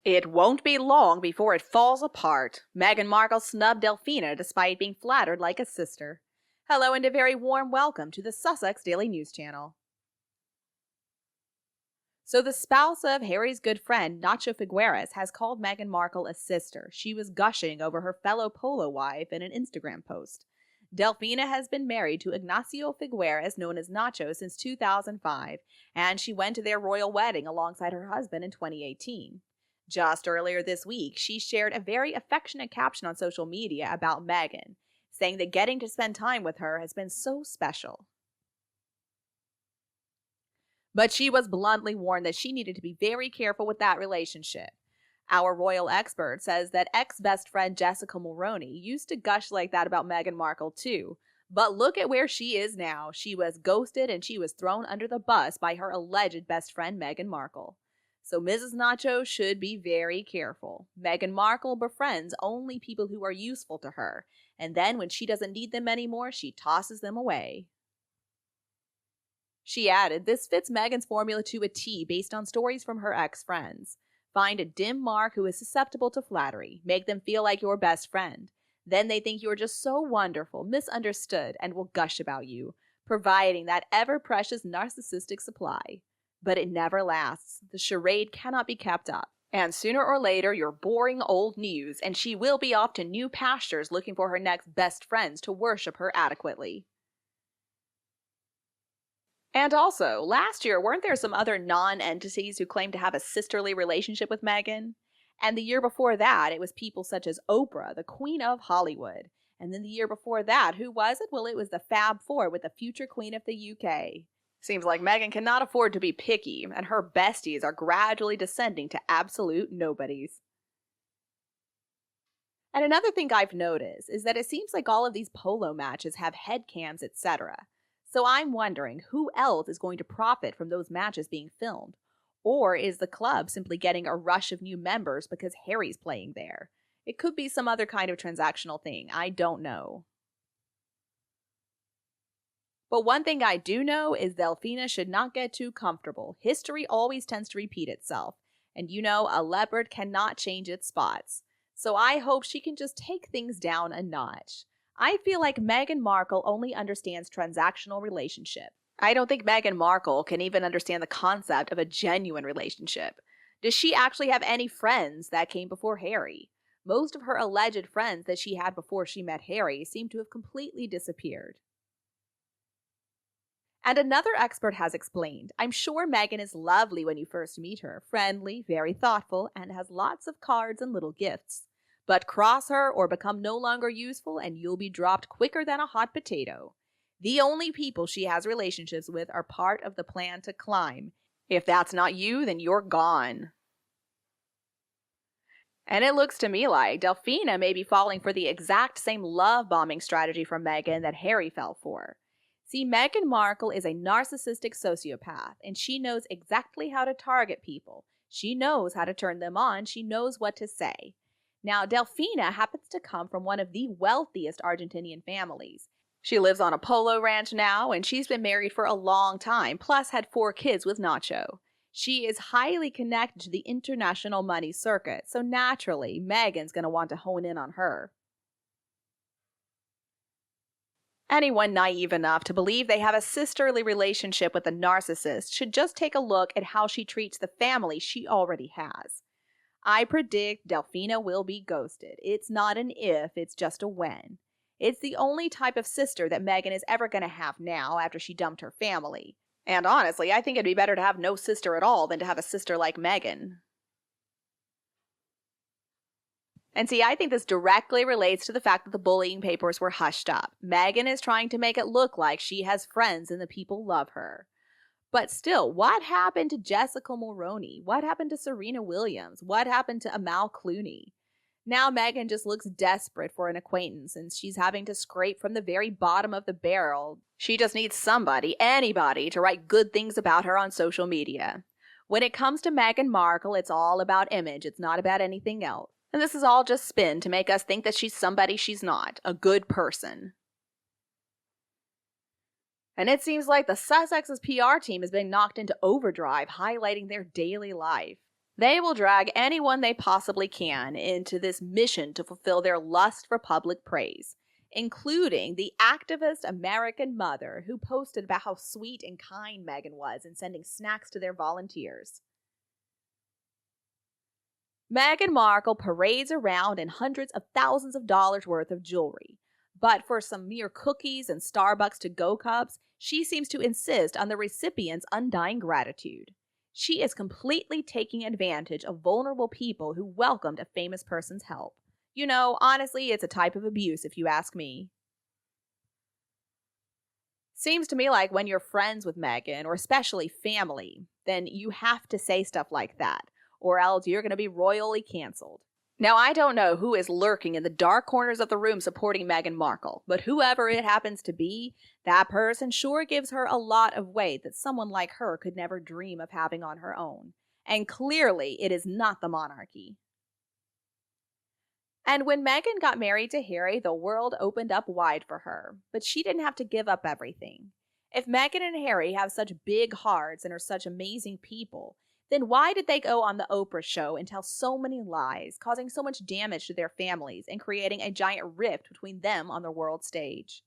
It won't be long before it falls apart. Meghan Markle snubbed Delfina despite being flattered like a sister. Hello and a very warm welcome to the Sussex Daily News Channel. So the spouse of Harry's good friend, Nacho Figueres, has called Meghan Markle a sister. She was gushing over her fellow polo wife in an Instagram post. Delfina has been married to Ignacio Figueres, known as Nacho, since 2005, and she went to their royal wedding alongside her husband in 2018. Just earlier this week, she shared a very affectionate caption on social media about Meghan, saying that getting to spend time with her has been so special. But she was bluntly warned that she needed to be very careful with that relationship. Our royal expert says that ex-best friend Jessica Mulroney used to gush like that about Meghan Markle too. But look at where she is now. She was ghosted and she was thrown under the bus by her alleged best friend Meghan Markle. So Mrs. Nacho should be very careful. Meghan Markle befriends only people who are useful to her, and then when she doesn't need them anymore, she tosses them away. She added, "This fits Meghan's formula to a T based on stories from her ex-friends. Find a dim mark who is susceptible to flattery. Make them feel like your best friend. Then they think you're just so wonderful, misunderstood, and will gush about you, providing that ever-precious narcissistic supply. But it never lasts. The charade cannot be kept up. And sooner or later, you're boring old news, and she will be off to new pastures looking for her next best friends to worship her adequately." And also, last year, weren't there some other non-entities who claimed to have a sisterly relationship with Meghan? And the year before that, it was people such as Oprah, the Queen of Hollywood. And then the year before that, who was it? Well, it was the Fab Four with the future Queen of the UK. Seems like Meghan cannot afford to be picky, and her besties are gradually descending to absolute nobodies. And another thing I've noticed is that it seems like all of these polo matches have headcams, etc. So I'm wondering who else is going to profit from those matches being filmed? Or is the club simply getting a rush of new members because Harry's playing there? It could be some other kind of transactional thing. I don't know. But one thing I do know is Delfina should not get too comfortable. History always tends to repeat itself. And you know, a leopard cannot change its spots. So I hope she can just take things down a notch. I feel like Meghan Markle only understands transactional relationship. I don't think Meghan Markle can even understand the concept of a genuine relationship. Does she actually have any friends that came before Harry? Most of her alleged friends that she had before she met Harry seem to have completely disappeared. And another expert has explained, "I'm sure Meghan is lovely when you first meet her, friendly, very thoughtful, and has lots of cards and little gifts. But cross her or become no longer useful and you'll be dropped quicker than a hot potato. The only people she has relationships with are part of the plan to climb. If that's not you, then you're gone." And it looks to me like Delfina may be falling for the exact same love-bombing strategy from Meghan that Harry fell for. See, Meghan Markle is a narcissistic sociopath, and she knows exactly how to target people. She knows how to turn them on. She knows what to say. Now, Delfina happens to come from one of the wealthiest Argentinian families. She lives on a polo ranch now, and she's been married for a long time, plus had 4 kids with Nacho. She is highly connected to the international money circuit, so naturally, Meghan's going to want to hone in on her. Anyone naive enough to believe they have a sisterly relationship with a narcissist should just take a look at how she treats the family she already has. I predict Delfina will be ghosted. It's not an if, it's just a when. It's the only type of sister that Meghan is ever going to have now after she dumped her family. And honestly, I think it'd be better to have no sister at all than to have a sister like Meghan. And see, I think this directly relates to the fact that the bullying papers were hushed up. Meghan is trying to make it look like she has friends and the people love her. But still, what happened to Jessica Mulroney? What happened to Serena Williams? What happened to Amal Clooney? Now Meghan just looks desperate for an acquaintance and she's having to scrape from the very bottom of the barrel. She just needs somebody, anybody, to write good things about her on social media. When it comes to Meghan Markle, it's all about image. It's not about anything else. And this is all just spin to make us think that she's somebody she's not, a good person. And it seems like the Sussex's PR team has been knocked into overdrive, highlighting their daily life. They will drag anyone they possibly can into this mission to fulfill their lust for public praise, including the activist American mother who posted about how sweet and kind Meghan was in sending snacks to their volunteers. Meghan Markle parades around in hundreds of thousands of dollars worth of jewelry, but for some mere cookies and Starbucks to-go cups, she seems to insist on the recipient's undying gratitude. She is completely taking advantage of vulnerable people who welcomed a famous person's help. You know, honestly, it's a type of abuse if you ask me. Seems to me like when you're friends with Meghan, or especially family, then you have to say stuff like that, or else you're going to be royally canceled. Now, I don't know who is lurking in the dark corners of the room supporting Meghan Markle, but whoever it happens to be, that person sure gives her a lot of weight that someone like her could never dream of having on her own. And clearly, it is not the monarchy. And when Meghan got married to Harry, the world opened up wide for her, but she didn't have to give up everything. If Meghan and Harry have such big hearts and are such amazing people, then why did they go on the Oprah show and tell so many lies, causing so much damage to their families and creating a giant rift between them on the world stage?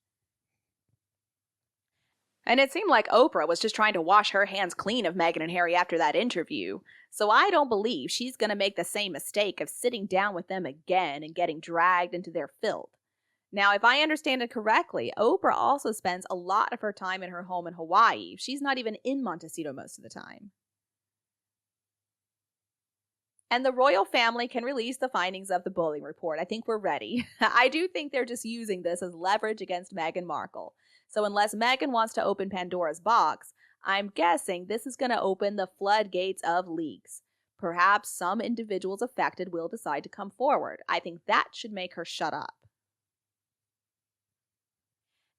And it seemed like Oprah was just trying to wash her hands clean of Meghan and Harry after that interview, so I don't believe she's going to make the same mistake of sitting down with them again and getting dragged into their filth. Now, if I understand it correctly, Oprah also spends a lot of her time in her home in Hawaii. She's not even in Montecito most of the time. And the royal family can release the findings of the bullying report. I think we're ready. I do think they're just using this as leverage against Meghan Markle. So unless Meghan wants to open Pandora's box, I'm guessing this is going to open the floodgates of leaks. Perhaps some individuals affected will decide to come forward. I think that should make her shut up.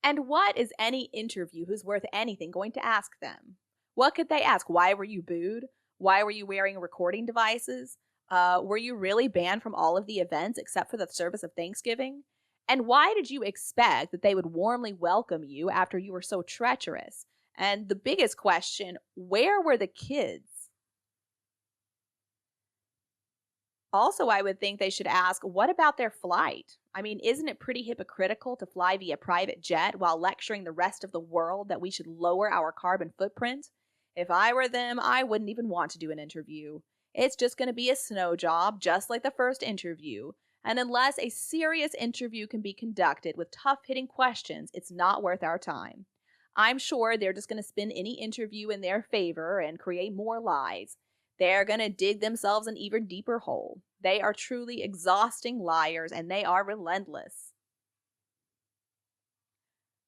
And what is any interview who's worth anything going to ask them? What could they ask? Why were you booed? Why were you wearing recording devices? Were you really banned from all of the events except for the service of Thanksgiving? And why did you expect that they would warmly welcome you after you were so treacherous? And the biggest question, where were the kids? Also, I would think they should ask, what about their flight? I mean, isn't it pretty hypocritical to fly via private jet while lecturing the rest of the world that we should lower our carbon footprint? If I were them, I wouldn't even want to do an interview. It's just going to be a snow job, just like the first interview. And unless a serious interview can be conducted with tough-hitting questions, it's not worth our time. I'm sure they're just going to spin any interview in their favor and create more lies. They're going to dig themselves an even deeper hole. They are truly exhausting liars, and they are relentless.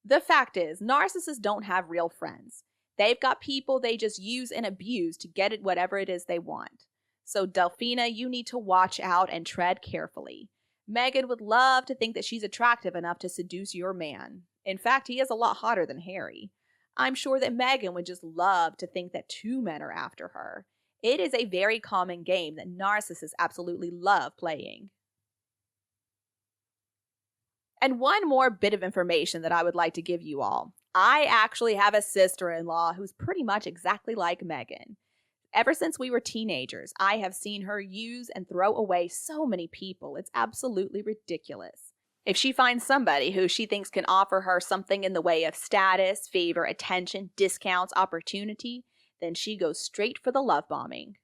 The fact is, narcissists don't have real friends. They've got people they just use and abuse to get at whatever it is they want. So Delfina, you need to watch out and tread carefully. Meghan would love to think that she's attractive enough to seduce your man. In fact, he is a lot hotter than Harry. I'm sure that Meghan would just love to think that two men are after her. It is a very common game that narcissists absolutely love playing. And one more bit of information that I would like to give you all. I actually have a sister-in-law who's pretty much exactly like Meghan. Ever since we were teenagers, I have seen her use and throw away so many people. It's absolutely ridiculous. If she finds somebody who she thinks can offer her something in the way of status, favor, attention, discounts, opportunity, then she goes straight for the love bombing.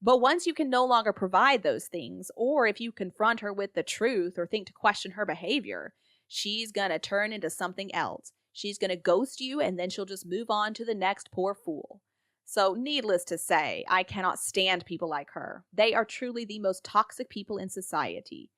But once you can no longer provide those things, or if you confront her with the truth or think to question her behavior, she's gonna turn into something else. She's gonna ghost you, and then she'll just move on to the next poor fool. So needless to say, I cannot stand people like her. They are truly the most toxic people in society.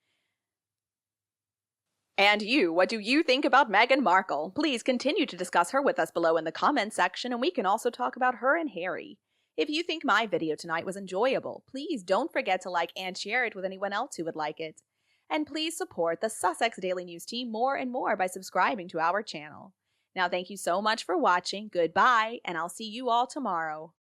And you, what do you think about Meghan Markle? Please continue to discuss her with us below in the comments section, and we can also talk about her and Harry. If you think my video tonight was enjoyable, please don't forget to like and share it with anyone else who would like it. And please support the Sussex Daily News team more and more by subscribing to our channel. Now, thank you so much for watching, goodbye, and I'll see you all tomorrow.